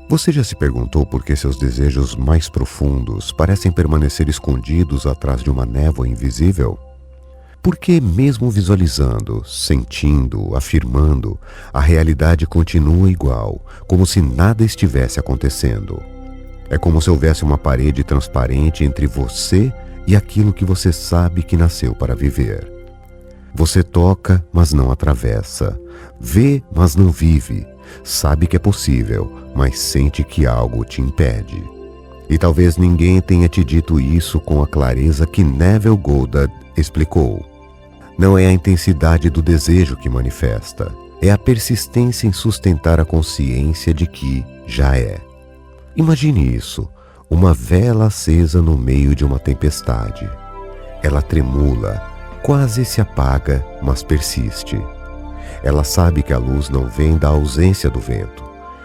Você já se perguntou por que seus desejos mais profundos parecem permanecer escondidos atrás de uma névoa invisível? Por que, mesmo visualizando, sentindo, afirmando, a realidade continua igual, como se nada estivesse acontecendo? É como se houvesse uma parede transparente entre você e aquilo que você sabe que nasceu para viver. Você toca, mas não atravessa. Vê, mas não vive. Sabe que é possível, mas sente que algo te impede. E talvez ninguém tenha te dito isso com a clareza que Neville Goddard explicou. Não é a intensidade do desejo que manifesta, é a persistência em sustentar a consciência de que já é. Imagine isso, uma vela acesa no meio de uma tempestade. Ela tremula, quase se apaga, mas persiste. Ela sabe que a luz não vem da ausência do vento,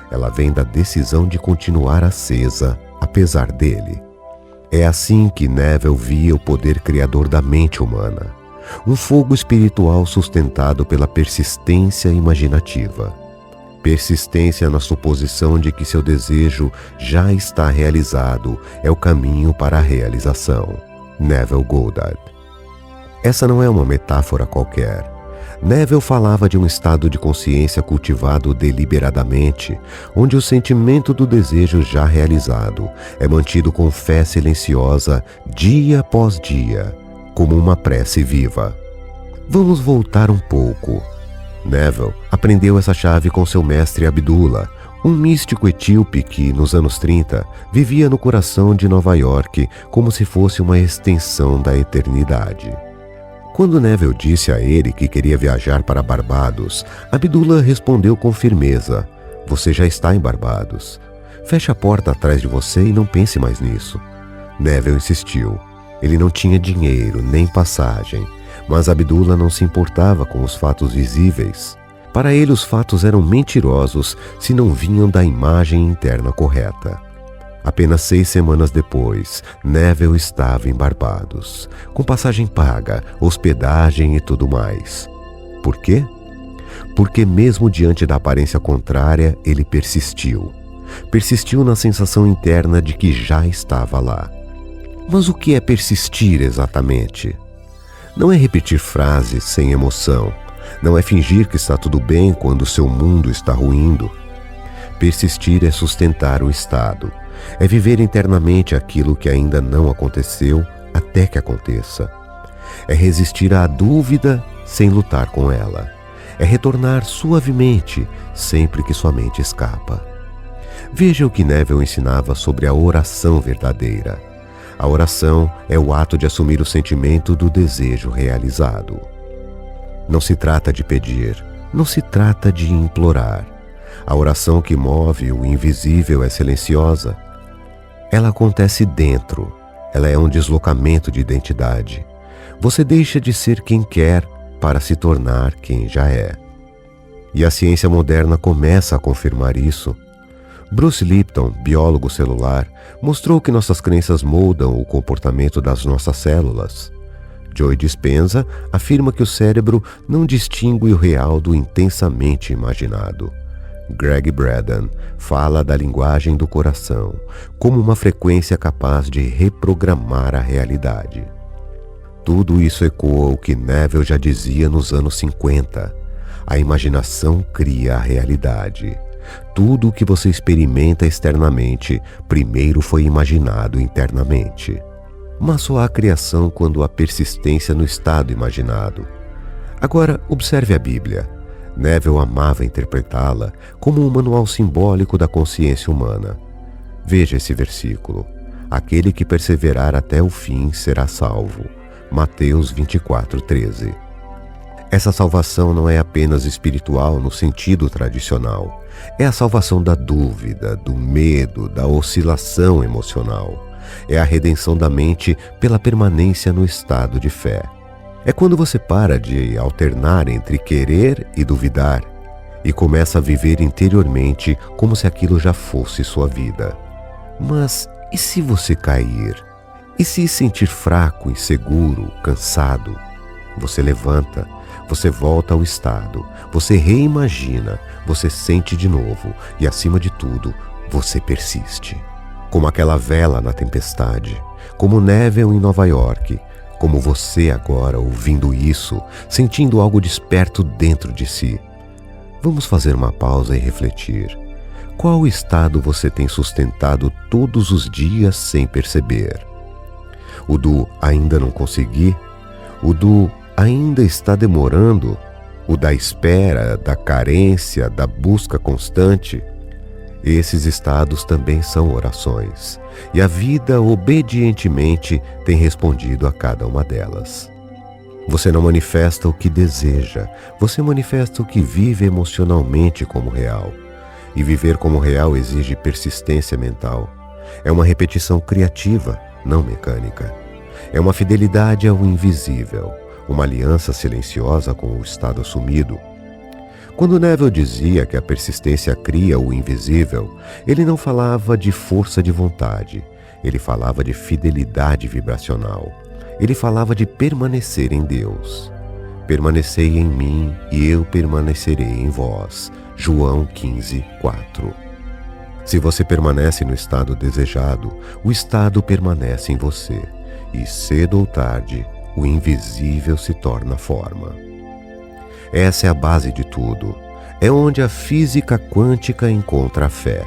ela vem da decisão de continuar acesa, apesar dele. É assim que Neville via o poder criador da mente humana, um fogo espiritual sustentado pela persistência imaginativa. Persistência na suposição de que seu desejo já está realizado é o caminho para a realização. Neville Goddard. Essa não é uma metáfora qualquer. Neville falava de um estado de consciência cultivado deliberadamente, onde o sentimento do desejo já realizado é mantido com fé silenciosa dia após dia, como uma prece viva. Vamos voltar um pouco. Neville aprendeu essa chave com seu mestre Abdullah, um místico etíope que, nos anos 30, vivia no coração de Nova York como se fosse uma extensão da eternidade. Quando Neville disse a ele que queria viajar para Barbados, Abdullah respondeu com firmeza: "Você já está em Barbados. Feche a porta atrás de você e não pense mais nisso." Neville insistiu. Ele não tinha dinheiro nem passagem, mas Abdullah não se importava com os fatos visíveis. Para ele, os fatos eram mentirosos se não vinham da imagem interna correta. Apenas 6 semanas depois, Neville estava em Barbados, com passagem paga, hospedagem e tudo mais. Por quê? Porque mesmo diante da aparência contrária, ele persistiu. Persistiu na sensação interna de que já estava lá. Mas o que é persistir exatamente? Não é repetir frases sem emoção. Não é fingir que está tudo bem quando seu mundo está ruindo. Persistir é sustentar o estado. É viver internamente aquilo que ainda não aconteceu até que aconteça. É resistir à dúvida sem lutar com ela. É retornar suavemente sempre que sua mente escapa. Veja o que Neville ensinava sobre a oração verdadeira. A oração é o ato de assumir o sentimento do desejo realizado. Não se trata de pedir, não se trata de implorar. A oração que move o invisível é silenciosa. Ela acontece dentro. Ela é um deslocamento de identidade. Você deixa de ser quem quer para se tornar quem já é. E a ciência moderna começa a confirmar isso. Bruce Lipton, biólogo celular, mostrou que nossas crenças moldam o comportamento das nossas células. Joe Dispenza afirma que o cérebro não distingue o real do intensamente imaginado. Greg Braden fala da linguagem do coração como uma frequência capaz de reprogramar a realidade. Tudo isso ecoa o que Neville já dizia nos anos 50. A imaginação cria a realidade. Tudo o que você experimenta externamente primeiro foi imaginado internamente. Mas só há criação quando há persistência no estado imaginado. Agora, observe a Bíblia. Neville amava interpretá-la como um manual simbólico da consciência humana. Veja esse versículo. Aquele que perseverar até o fim será salvo. Mateus 24:13. Essa salvação não é apenas espiritual no sentido tradicional. É a salvação da dúvida, do medo, da oscilação emocional. É a redenção da mente pela permanência no estado de fé. É quando você para de alternar entre querer e duvidar e começa a viver interiormente como se aquilo já fosse sua vida. Mas e se você cair? E se sentir fraco, inseguro, cansado? Você levanta, você volta ao estado, você reimagina, você sente de novo e, acima de tudo, você persiste. Como aquela vela na tempestade, como Neville em Nova York, como você agora ouvindo isso, sentindo algo desperto dentro de si. Vamos fazer uma pausa e refletir. Qual estado você tem sustentado todos os dias sem perceber? O do ainda não consegui? O do ainda está demorando? O da espera, da carência, da busca constante? Esses estados também são orações, e a vida obedientemente tem respondido a cada uma delas. Você não manifesta o que deseja, você manifesta o que vive emocionalmente como real. E viver como real exige persistência mental. É uma repetição criativa, não mecânica. É uma fidelidade ao invisível, uma aliança silenciosa com o estado assumido. Quando Neville dizia que a persistência cria o invisível, ele não falava de força de vontade, ele falava de fidelidade vibracional. Ele falava de permanecer em Deus. Permanecei em mim e eu permanecerei em vós. João 15:4. Se você permanece no estado desejado, o estado permanece em você, e cedo ou tarde, o invisível se torna forma. Essa é a base de tudo. É onde a física quântica encontra a fé,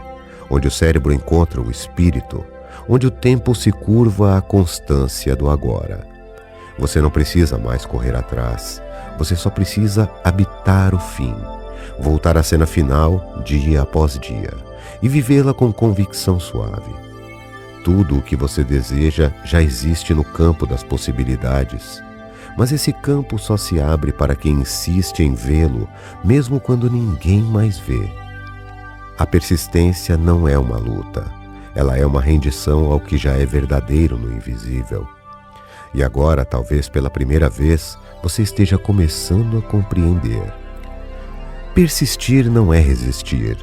onde o cérebro encontra o espírito, onde o tempo se curva à constância do agora. Você não precisa mais correr atrás, você só precisa habitar o fim, voltar à cena final dia após dia e vivê-la com convicção suave. Tudo o que você deseja já existe no campo das possibilidades, mas esse campo só se abre para quem insiste em vê-lo, mesmo quando ninguém mais vê. A persistência não é uma luta, ela é uma rendição ao que já é verdadeiro no invisível. E agora, talvez pela primeira vez, você esteja começando a compreender. Persistir não é resistir.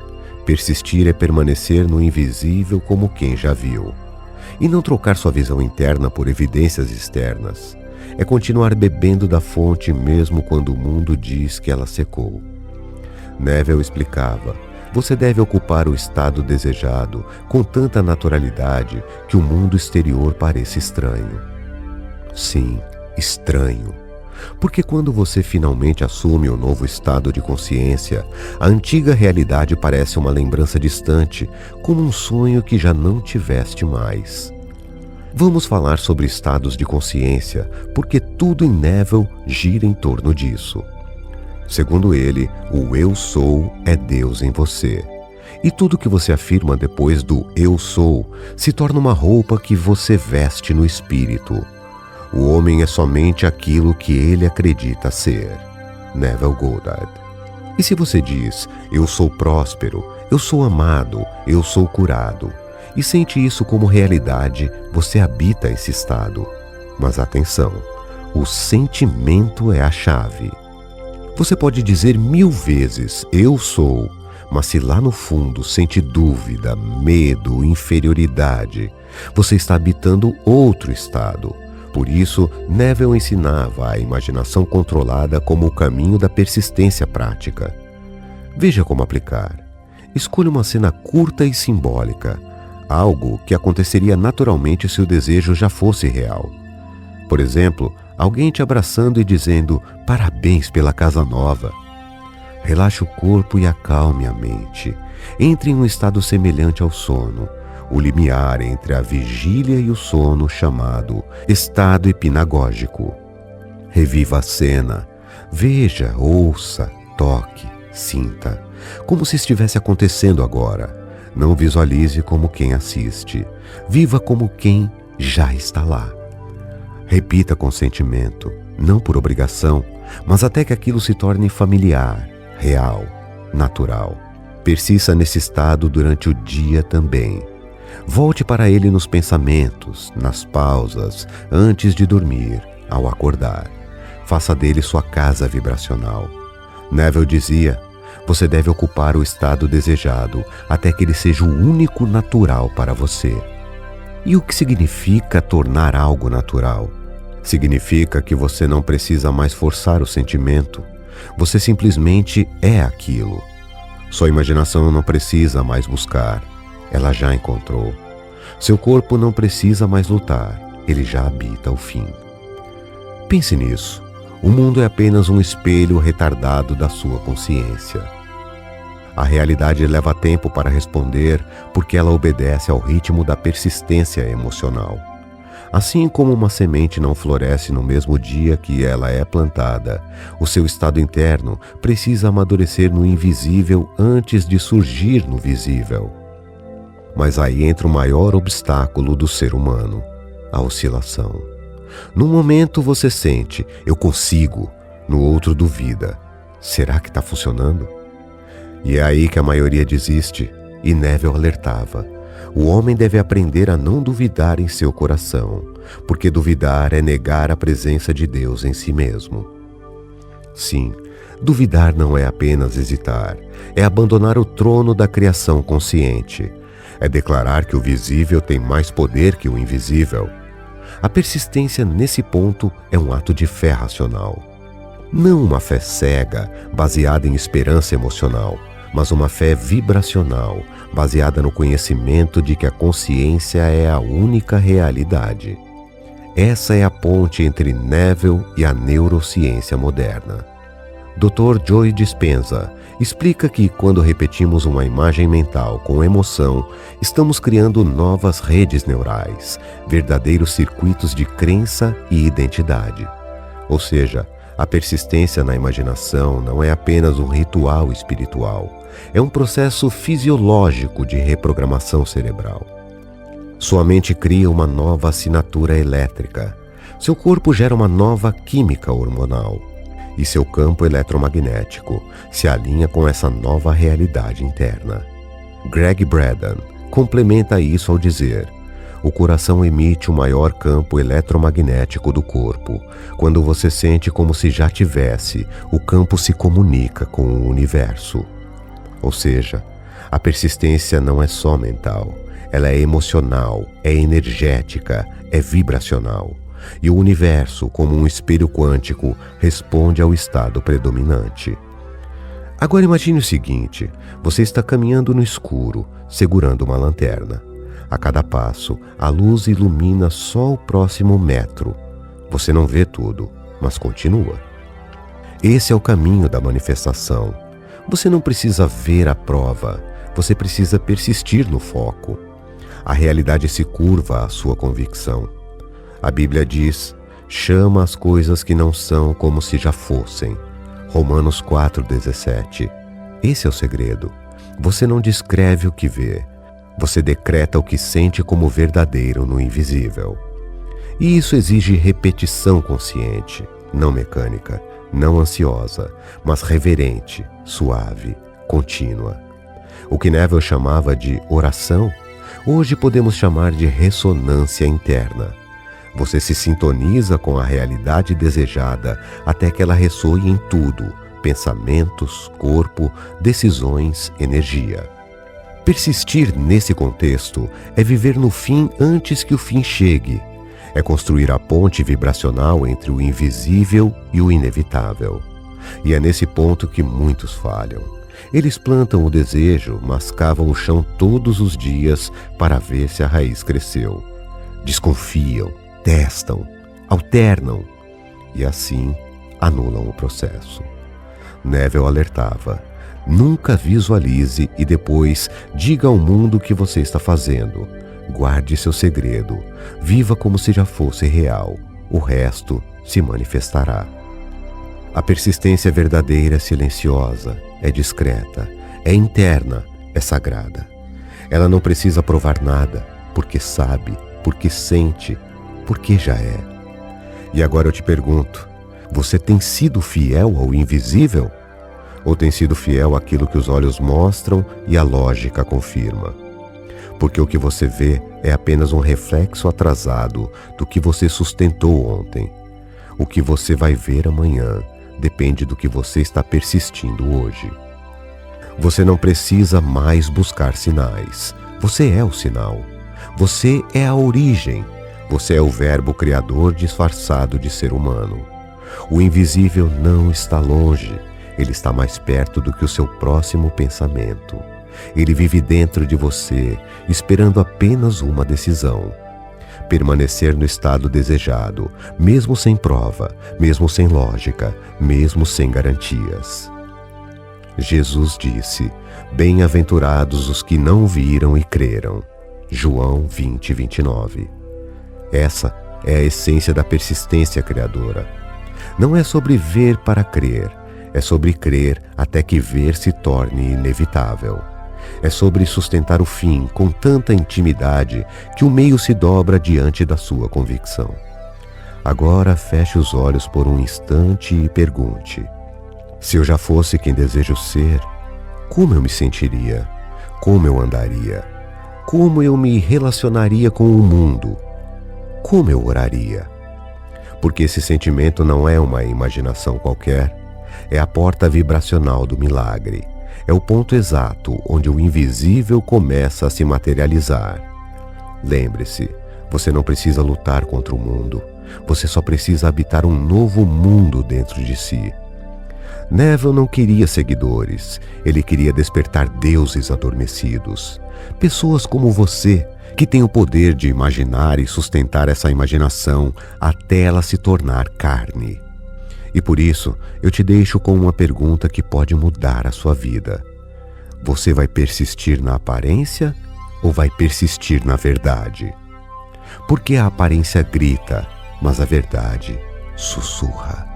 Persistir é permanecer no invisível como quem já viu. E não trocar sua visão interna por evidências externas. É continuar bebendo da fonte mesmo quando o mundo diz que ela secou. Neville explicava: você deve ocupar o estado desejado com tanta naturalidade que o mundo exterior pareça estranho. Sim, estranho. Porque quando você finalmente assume o novo estado de consciência, a antiga realidade parece uma lembrança distante, como um sonho que já não tiveste mais. Vamos falar sobre estados de consciência, porque tudo em Neville gira em torno disso. Segundo ele, o Eu Sou é Deus em você. E tudo que você afirma depois do Eu Sou se torna uma roupa que você veste no espírito. O homem é somente aquilo que ele acredita ser. Neville Goddard. E se você diz, eu sou próspero, eu sou amado, eu sou curado, e sente isso como realidade, você habita esse estado. Mas atenção, o sentimento é a chave. Você pode dizer 1000 vezes, eu sou, mas se lá no fundo sente dúvida, medo, inferioridade, você está habitando outro estado. Por isso, Neville ensinava a imaginação controlada como o caminho da persistência prática. Veja como aplicar. Escolha uma cena curta e simbólica, algo que aconteceria naturalmente se o desejo já fosse real. Por exemplo, alguém te abraçando e dizendo, parabéns pela casa nova. Relaxe o corpo e acalme a mente. Entre em um estado semelhante ao sono, o limiar entre a vigília e o sono chamado estado hipnagógico. Reviva a cena. Veja, ouça, toque, sinta, como se estivesse acontecendo agora. Não visualize como quem assiste. Viva como quem já está lá. Repita com sentimento, não por obrigação, mas até que aquilo se torne familiar, real, natural. Persista nesse estado durante o dia também. Volte para ele nos pensamentos, nas pausas, antes de dormir, ao acordar. Faça dele sua casa vibracional. Neville dizia, você deve ocupar o estado desejado até que ele seja o único natural para você. E o que significa tornar algo natural? Significa que você não precisa mais forçar o sentimento. Você simplesmente é aquilo. Sua imaginação não precisa mais buscar. ela já encontrou. Seu corpo não precisa mais lutar, ele já habita o fim. Pense nisso. O mundo é apenas um espelho retardado da sua consciência. A realidade leva tempo para responder porque ela obedece ao ritmo da persistência emocional. Assim como uma semente não floresce no mesmo dia que ela é plantada, o seu estado interno precisa amadurecer no invisível antes de surgir no visível. Mas aí entra o maior obstáculo do ser humano, a oscilação. Num momento você sente, eu consigo, no outro duvida, será que está funcionando? E é aí que a maioria desiste, e Neville alertava. O homem deve aprender a não duvidar em seu coração, porque duvidar é negar a presença de Deus em si mesmo. Sim, duvidar não é apenas hesitar, é abandonar o trono da criação consciente, é declarar que o visível tem mais poder que o invisível. A persistência nesse ponto é um ato de fé racional. Não uma fé cega, baseada em esperança emocional, mas uma fé vibracional, baseada no conhecimento de que a consciência é a única realidade. Essa é a ponte entre Neville e a neurociência moderna. Dr. Joe Dispenza explica que quando repetimos uma imagem mental com emoção, estamos criando novas redes neurais, verdadeiros circuitos de crença e identidade. Ou seja, a persistência na imaginação não é apenas um ritual espiritual, é um processo fisiológico de reprogramação cerebral. Sua mente cria uma nova assinatura elétrica, seu corpo gera uma nova química hormonal, e seu campo eletromagnético se alinha com essa nova realidade interna. Greg Braden complementa isso ao dizer: o coração emite o maior campo eletromagnético do corpo. Quando você sente como se já tivesse, o campo se comunica com o universo. Ou seja, a persistência não é só mental, ela é emocional, é energética, é vibracional. E o universo, como um espelho quântico, responde ao estado predominante. Agora imagine o seguinte: você está caminhando no escuro, segurando uma lanterna. A cada passo, a luz ilumina só o próximo metro. Você não vê tudo, mas continua. Esse é o caminho da manifestação. Você não precisa ver a prova, você precisa persistir no foco. A realidade se curva à sua convicção. A Bíblia diz: chama as coisas que não são como se já fossem. Romanos 4,17. Esse é o segredo. Você não descreve o que vê. Você decreta o que sente como verdadeiro no invisível. E isso exige repetição consciente, não mecânica, não ansiosa, mas reverente, suave, contínua. O que Neville chamava de oração, hoje podemos chamar de ressonância interna. Você se sintoniza com a realidade desejada até que ela ressoe em tudo: pensamentos, corpo, decisões, energia. Persistir nesse contexto é viver no fim antes que o fim chegue. É construir a ponte vibracional entre o invisível e o inevitável. E é nesse ponto que muitos falham. Eles plantam o desejo, mas cavam o chão todos os dias para ver se a raiz cresceu. Desconfiam, testam, alternam e assim anulam o processo. Neville alertava: nunca visualize e depois diga ao mundo o que você está fazendo. Guarde seu segredo, viva como se já fosse real, o resto se manifestará. A persistência verdadeira é silenciosa, é discreta, é interna, é sagrada. Ela não precisa provar nada, porque sabe, porque sente, porque já é. E agora eu te pergunto: você tem sido fiel ao invisível? Ou tem sido fiel àquilo que os olhos mostram e a lógica confirma? Porque o que você vê é apenas um reflexo atrasado do que você sustentou ontem. O que você vai ver amanhã depende do que você está persistindo hoje. Você não precisa mais buscar sinais. Você é o sinal. Você é a origem. Você é o verbo criador disfarçado de ser humano. O invisível não está longe. Ele está mais perto do que o seu próximo pensamento. Ele vive dentro de você, esperando apenas uma decisão: permanecer no estado desejado, mesmo sem prova, mesmo sem lógica, mesmo sem garantias. Jesus disse: bem-aventurados os que não viram e creram. João 20, 29. Essa é a essência da persistência criadora. Não é sobre ver para crer, é sobre crer até que ver se torne inevitável. É sobre sustentar o fim com tanta intimidade que o meio se dobra diante da sua convicção. Agora feche os olhos por um instante e pergunte: se eu já fosse quem desejo ser, como eu me sentiria? Como eu andaria? Como eu me relacionaria com o mundo? Como eu oraria? Porque esse sentimento não é uma imaginação qualquer, é a porta vibracional do milagre. É o ponto exato onde o invisível começa a se materializar. Lembre-se, você não precisa lutar contra o mundo, você só precisa habitar um novo mundo dentro de si. Neville não queria seguidores, ele queria despertar deuses adormecidos. Pessoas como você, que têm o poder de imaginar e sustentar essa imaginação até ela se tornar carne. E por isso, eu te deixo com uma pergunta que pode mudar a sua vida. Você vai persistir na aparência ou vai persistir na verdade? Porque a aparência grita, mas a verdade sussurra.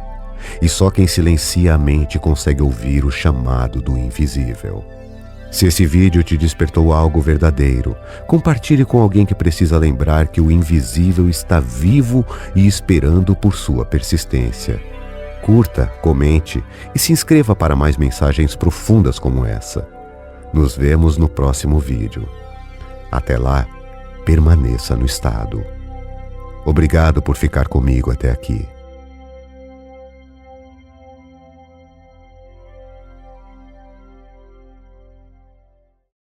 E só quem silencia a mente consegue ouvir o chamado do invisível. Se esse vídeo te despertou algo verdadeiro, compartilhe com alguém que precisa lembrar que o invisível está vivo e esperando por sua persistência. Curta, comente e se inscreva para mais mensagens profundas como essa. Nos vemos no próximo vídeo. Até lá, permaneça no estado. Obrigado por ficar comigo até aqui.